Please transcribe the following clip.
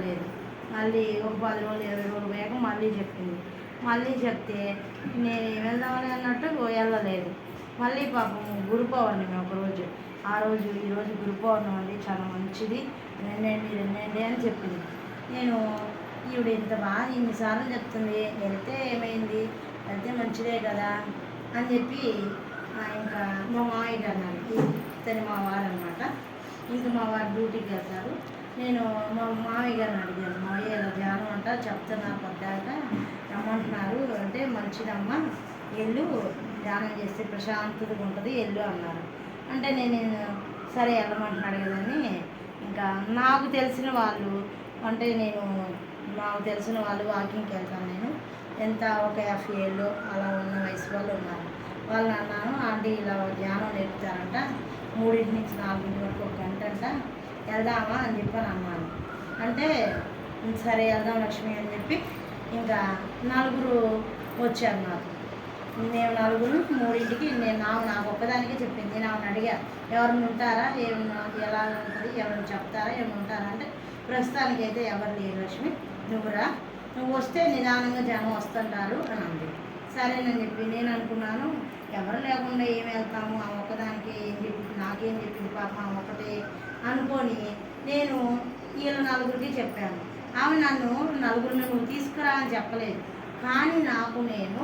వెళ్ళలేదు. మళ్ళీ ఒక 10 రోజులు 20 రోజులు పోయాక మళ్ళీ చెప్పింది. మళ్ళీ చెప్తే నేను వెళ్దామని అన్నట్టు వెళ్ళలేదు. మళ్ళీ పాపం గురు పౌర్ణమి ఒకరోజు, ఆ రోజు ఈరోజు గురు పౌర్ణమి అండి, చాలా మంచిది, రెండండి అని చెప్పింది. నేను ఈవిడ ఇంత బాగా ఇన్నిసార్లు చెప్తుంది, వెళ్తే ఏమైంది, వెళ్తే మంచిదే కదా అని చెప్పి ఇంకా మా మామయ్య గారు అన్నాడు. ఇతని మా వారు అనమాట. ఇంకా మా వారు డ్యూటీకి వెళ్తారు. నేను మా మామయ్య గారిని అడిగాను, మామయ్య ఇలా ధ్యానం అంట చెప్తున్నారు పడ్డాక రమ్మంటున్నారు అంటే, మంచిదమ్మా ఎల్లు, ధ్యానం చేస్తే ప్రశాంతతగా ఉంటుంది ఎల్లు అన్నారు. అంటే నేను సరే వెళ్ళమంటున్నాడు కదని ఇంకా నాకు తెలిసిన వాళ్ళు అంటే నాకు తెలిసిన వాళ్ళు వాకింగ్కి వెళ్తాను నేను, ఎంత ఒక 50 ఏళ్ళు అలా ఉన్న వయసు వాళ్ళు ఉన్నారు. వాళ్ళు అన్నాను, ఆంటీ ఇలా ధ్యానం నేర్పుతారంట 3 నుంచి 4 వరకు 1 గంట అంట, వెళ్దామా అని చెప్పని అన్నాను. అంటే సరే వెళ్దాం లక్ష్మి అని చెప్పి ఇంకా 4 వచ్చారు నాకు. మేము 4 3కి నాకు ఒక్కదానికే చెప్పింది. నేను ఆమెను అడిగా, ఎవరిని ఉంటారా, ఏమన్నా ఎలా ఉంటుంది, ఎవరైనా చెప్తారా, ఏమైనా ఉంటారా అంటే, ప్రస్తుతానికైతే ఎవరు లేరు లక్ష్మి, నువ్వు వస్తే నిదానంగా జనం వస్తుంటారు అని అంది. సరేనని చెప్పి నేను అనుకున్నాను, ఎవరు లేకుండా ఏం వెళ్తాము, ఆ ఒక్కదానికి ఏం చెప్పింది, నాకేం చెప్పింది పాప ఆ ఒకటే అనుకొని నేను వీళ్ళ 4కి చెప్పాను. ఆమె నన్ను 4 నువ్వు తీసుకురా అని చెప్పలేదు, కానీ నేను